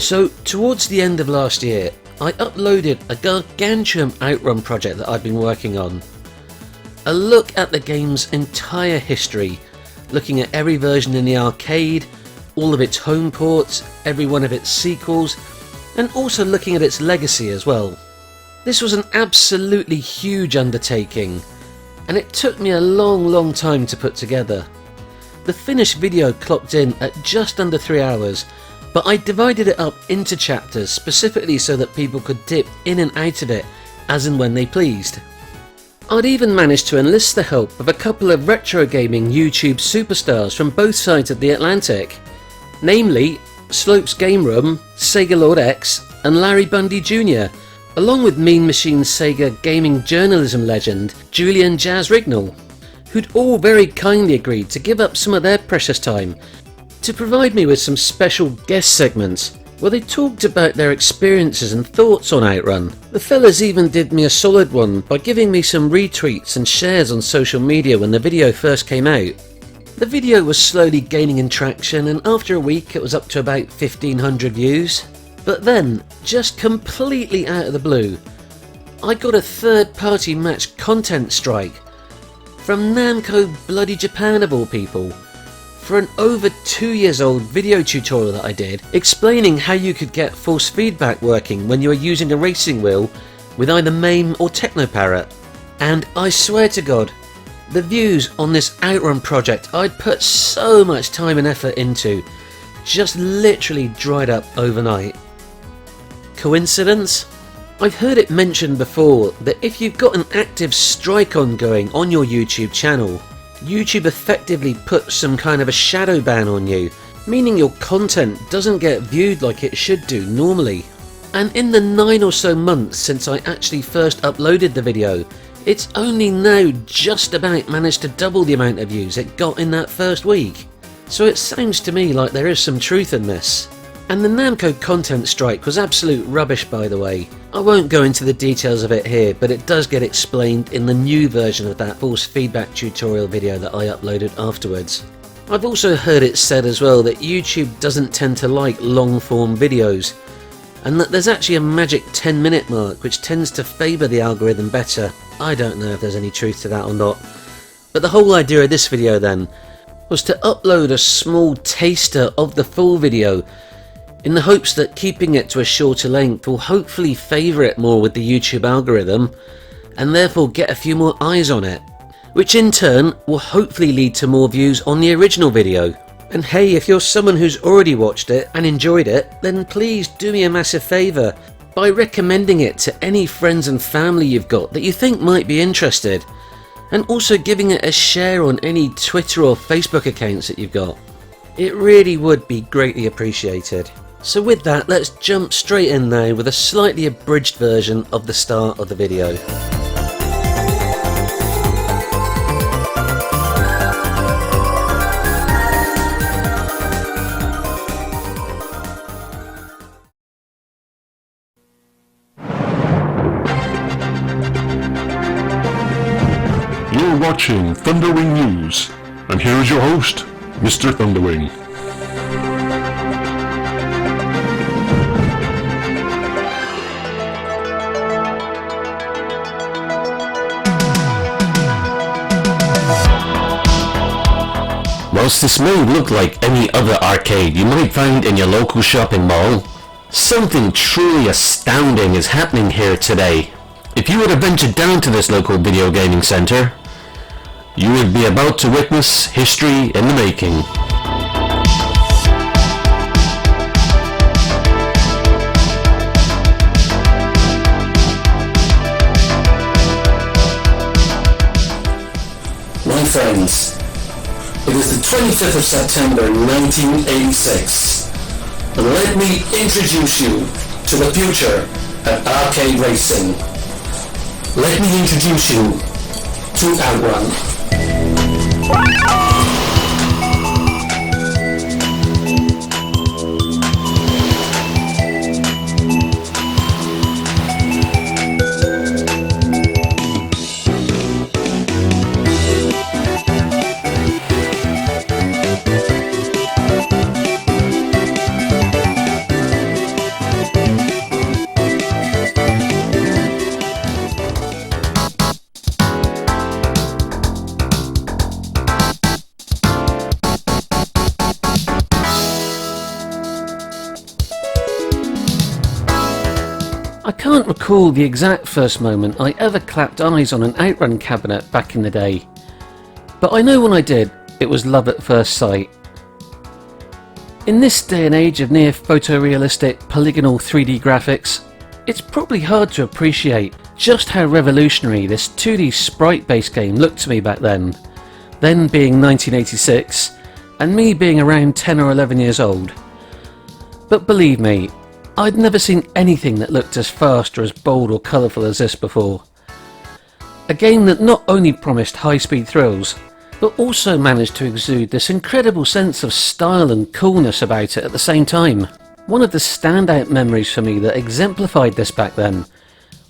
So towards the end of last year, I uploaded a gargantuan Outrun project that I've been working on. A look at the game's entire history, looking at every version in the arcade, all of its home ports, every one of its sequels, and also looking at its legacy as well. This was an absolutely huge undertaking, and it took me a long time to put together. The finished video clocked in at just under 3 hours, but I divided it up into chapters specifically so that people could dip in and out of it as and when they pleased. I'd even managed to enlist the help of a couple of retro gaming YouTube superstars from both sides of the Atlantic, namely Slopes Game Room, Sega Lord X and Larry Bundy Jr., along with Mean Machine Sega gaming journalism legend Julian Jazz Rignall, who'd all very kindly agreed to give up some of their precious time to provide me with some special guest segments where they talked about their experiences and thoughts on Outrun. The fellas even did me a solid one by giving me some retweets and shares on social media when the video first came out. The video was slowly gaining in traction, and after a week it was up to about 1,500 views. But then, just completely out of the blue, I got a third-party match content strike from Namco bloody Japan of all people, for an over 2 years old video tutorial that I did explaining how you could get force feedback working when you were using a racing wheel with either MAME or Technoparrot. And I swear to God, the views on this Outrun project I'd put so much time and effort into just literally dried up overnight. Coincidence? I've heard it mentioned before that if you've got an active strike ongoing on your YouTube channel, YouTube effectively puts some kind of a shadow ban on you, meaning your content doesn't get viewed like it should do normally. And in the 9 or so months since I actually first uploaded the video, it's only now just about managed to double the amount of views it got in that first week. So it sounds to me like there is some truth in this. And the Namco content strike was absolute rubbish, by the way. I won't go into the details of it here, but it does get explained in the new version of that force feedback tutorial video that I uploaded afterwards. I've also heard it said as well that YouTube doesn't tend to like long form videos, and that there's actually a magic 10-minute mark which tends to favour the algorithm better. I don't know if there's any truth to that or not. But the whole idea of this video then was to upload a small taster of the full video, in the hopes that keeping it to a shorter length will hopefully favour it more with the YouTube algorithm, and therefore get a few more eyes on it, which in turn will hopefully lead to more views on the original video. And hey, if you're someone who's already watched it and enjoyed it, then please do me a massive favour by recommending it to any friends and family you've got that you think might be interested, and also giving it a share on any Twitter or Facebook accounts that you've got. It really would be greatly appreciated. So with that, let's jump straight in now with a slightly abridged version of the start of the video. You're watching Thunderwing News, and here is your host, Mr. Thunderwing. Whilst this may look like any other arcade you might find in your local shopping mall, something truly astounding is happening here today. If you were to venture down to this local video gaming centre, you would be about to witness history in the making. My friends, it is the 25th of September 1986, and let me introduce you to the future of arcade racing. Let me introduce you to Outrun. can't recall the exact first moment I ever clapped eyes on an Outrun cabinet back in the day, but I know when I did, it was love at first sight. In this day and age of near photorealistic polygonal 3D graphics, it's probably hard to appreciate just how revolutionary this 2D sprite-based game looked to me back then being 1986, and me being around 10 or 11 years old. But believe me, I'd never seen anything that looked as fast or as bold or colourful as this before. A game that not only promised high-speed thrills, but also managed to exude this incredible sense of style and coolness about it at the same time. One of the standout memories for me that exemplified this back then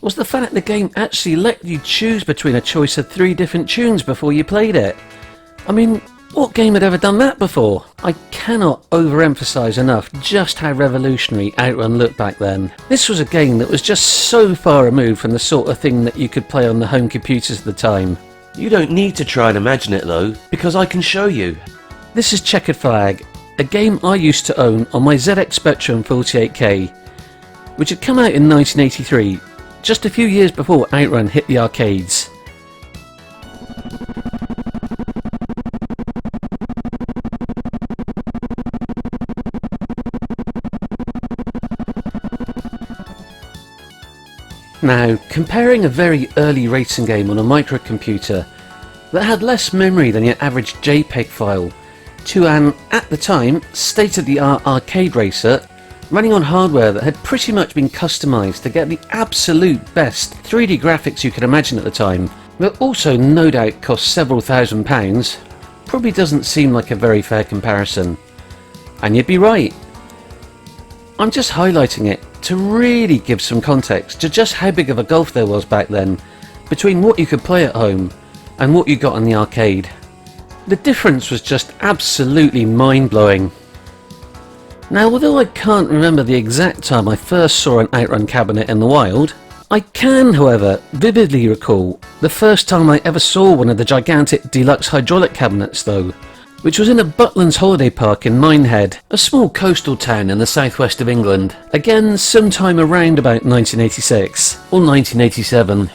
was the fact the game actually let you choose between a choice of 3 different tunes before you played it. I mean, what game had ever done that before? I cannot overemphasise enough just how revolutionary Outrun looked back then. This was a game that was just so far removed from the sort of thing that you could play on the home computers at the time. You don't need to try and imagine it though, because I can show you. This is Checkered Flag, a game I used to own on my ZX Spectrum 48K, which had come out in 1983, just a few years before Outrun hit the arcades. Now, comparing a very early racing game on a microcomputer that had less memory than your average JPEG file to an, at the time, state-of-the-art arcade racer running on hardware that had pretty much been customised to get the absolute best 3D graphics you could imagine at the time, but also no doubt cost several £1,000s, probably doesn't seem like a very fair comparison. And you'd be right. I'm just highlighting it to really give some context to just how big of a gulf there was back then between what you could play at home and what you got on the arcade. The difference was just absolutely mind-blowing. Now, although I can't remember the exact time I first saw an Outrun cabinet in the wild, I can, however, vividly recall the first time I ever saw one of the gigantic deluxe hydraulic cabinets though, which was in a Butlins holiday park in Minehead, a small coastal town in the southwest of England, again sometime around about 1986 or 1987.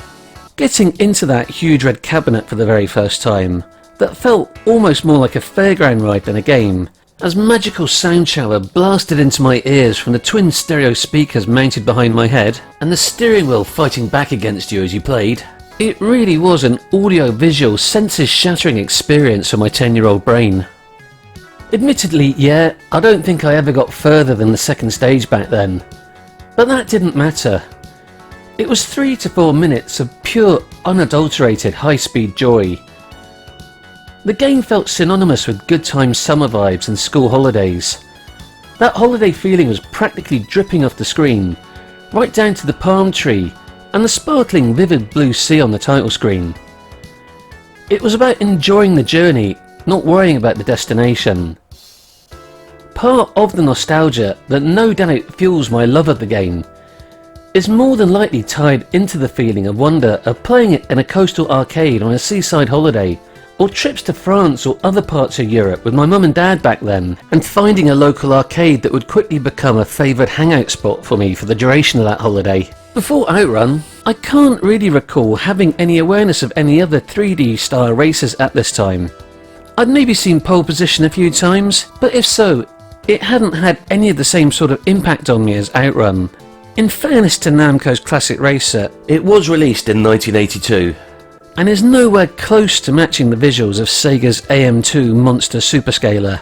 Getting into that huge red cabinet for the very first time, that felt almost more like a fairground ride than a game, as magical sound shower blasted into my ears from the twin stereo speakers mounted behind my head, and the steering wheel fighting back against you as you played. It really was an audio-visual, senses-shattering experience for my 10-year-old brain. Admittedly, yeah, I don't think I ever got further than the second stage back then, but that didn't matter. It was 3 to 4 minutes of pure, unadulterated high-speed joy. The game felt synonymous with good times, summer vibes and school holidays. That holiday feeling was practically dripping off the screen, right down to the palm tree and the sparkling vivid blue sea on the title screen. It was about enjoying the journey, not worrying about the destination. Part of the nostalgia that no doubt fuels my love of the game is more than likely tied into the feeling of wonder of playing it in a coastal arcade on a seaside holiday, or trips to France or other parts of Europe with my mum and dad back then, and finding a local arcade that would quickly become a favoured hangout spot for me for the duration of that holiday. Before Outrun, I can't really recall having any awareness of any other 3D style races at this time. I'd maybe seen Pole Position a few times, but if so, it hadn't had any of the same sort of impact on me as Outrun. In fairness to Namco's classic racer, It was released in 1982. and is nowhere close to matching the visuals of Sega's AM2 monster superscaler.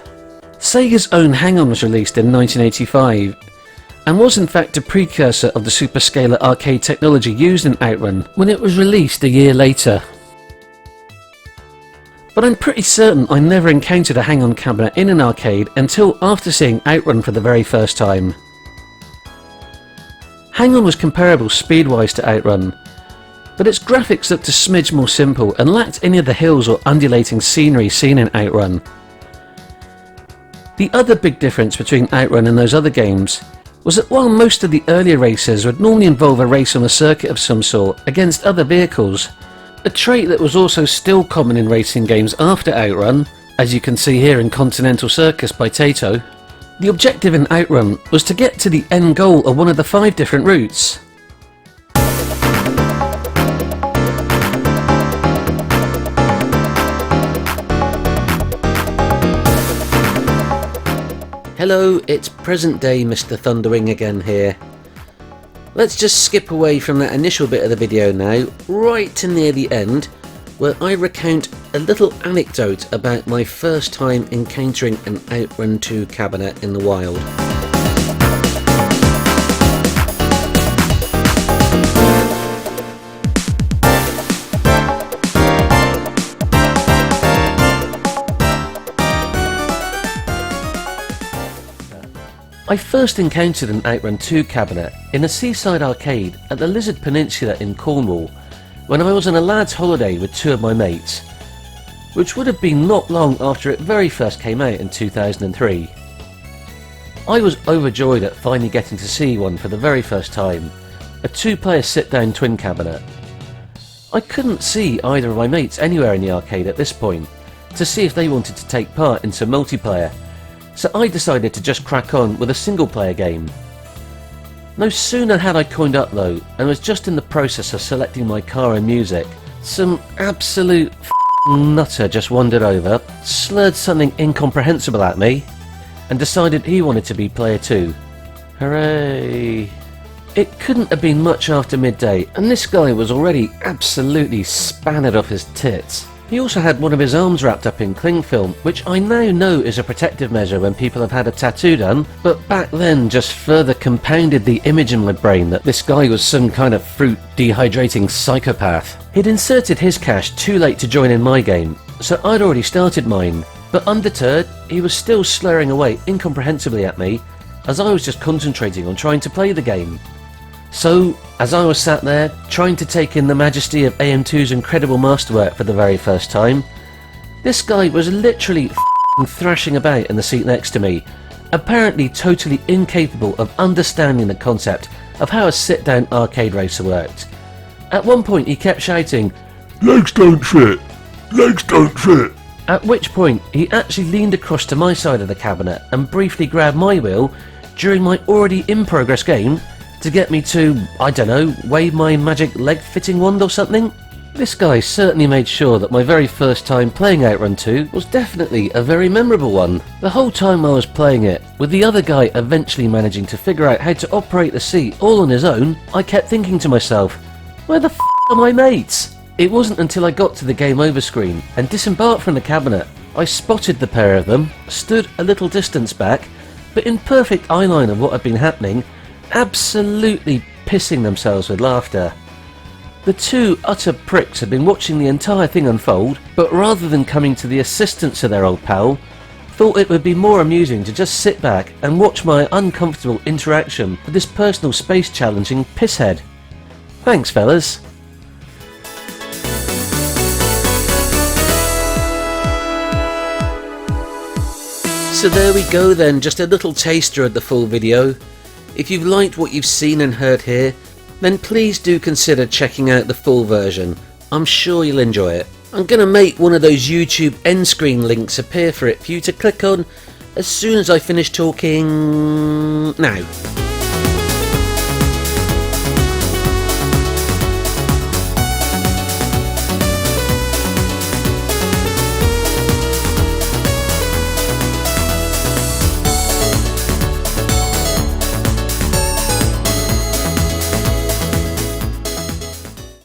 Sega's own Hang-On was released in 1985, and was in fact a precursor of the superscaler arcade technology used in Outrun when it was released a year later. But I'm pretty certain I never encountered a Hang-On cabinet in an arcade until after seeing Outrun for the very first time. Hang-On was comparable speed-wise to Outrun, but its graphics looked a smidge more simple and lacked any of the hills or undulating scenery seen in Outrun. The other big difference between Outrun and those other games was that while most of the earlier races would normally involve a race on a circuit of some sort against other vehicles, a trait that was also still common in racing games after Outrun, as you can see here in Continental Circus by Taito, the objective in Outrun was to get to the end goal of one of the 5 different routes. Hello, it's present day Mr. Thunderwing again here. Let's just skip away from that initial bit of the video now, right to near the end, where I recount a little anecdote about my first time encountering an Outrun 2 cabinet in the wild. I first encountered an Outrun 2 cabinet in a seaside arcade at the Lizard Peninsula in Cornwall when I was on a lad's holiday with two of my mates, which would have been not long after it very first came out in 2003. I was overjoyed at finally getting to see one for the very first time, a two-player sit-down twin cabinet. I couldn't see either of my mates anywhere in the arcade at this point to see if they wanted to take part in some multiplayer, so I decided to just crack on with a single-player game. No sooner had I coined up though, and was just in the process of selecting my car and music, some absolute nutter just wandered over, slurred something incomprehensible at me, and decided he wanted to be player 2. Hooray! It couldn't have been much after midday, and this guy was already absolutely spannered off his tits. He also had one of his arms wrapped up in cling film, which I now know is a protective measure when people have had a tattoo done, but back then just further compounded the image in my brain that this guy was some kind of fruit dehydrating psychopath. He'd inserted his cash too late to join in my game, so I'd already started mine, but undeterred, he was still slurring away incomprehensibly at me as I was just concentrating on trying to play the game. So, as I was sat there, trying to take in the majesty of AM2's incredible masterwork for the very first time, this guy was literally thrashing about in the seat next to me, apparently totally incapable of understanding the concept of how a sit-down arcade racer worked. At one point he kept shouting, Legs don't fit! Legs don't fit! at which point he actually leaned across to my side of the cabinet and briefly grabbed my wheel during my already in progress game to get me to, I don't know, wave my magic leg fitting wand or something. This guy certainly made sure that my very first time playing Outrun 2 was definitely a very memorable one. The whole time I was playing it, with the other guy eventually managing to figure out how to operate the seat all on his own, I kept thinking to myself, where the f*** are my mates? It wasn't until I got to the game over screen and disembarked from the cabinet, I spotted the pair of them, stood a little distance back, but in perfect eyeline of what had been happening, absolutely pissing themselves with laughter. The two utter pricks had been watching the entire thing unfold, but rather than coming to the assistance of their old pal, thought it would be more amusing to just sit back and watch my uncomfortable interaction with this personal space challenging pisshead. Thanks, fellas. So there we go then, just a little taster of the full video. If you've liked what you've seen and heard here, then please do consider checking out the full version. I'm sure you'll enjoy it. I'm going to make one of those YouTube end screen links appear for you to click on as soon as I finish talking now.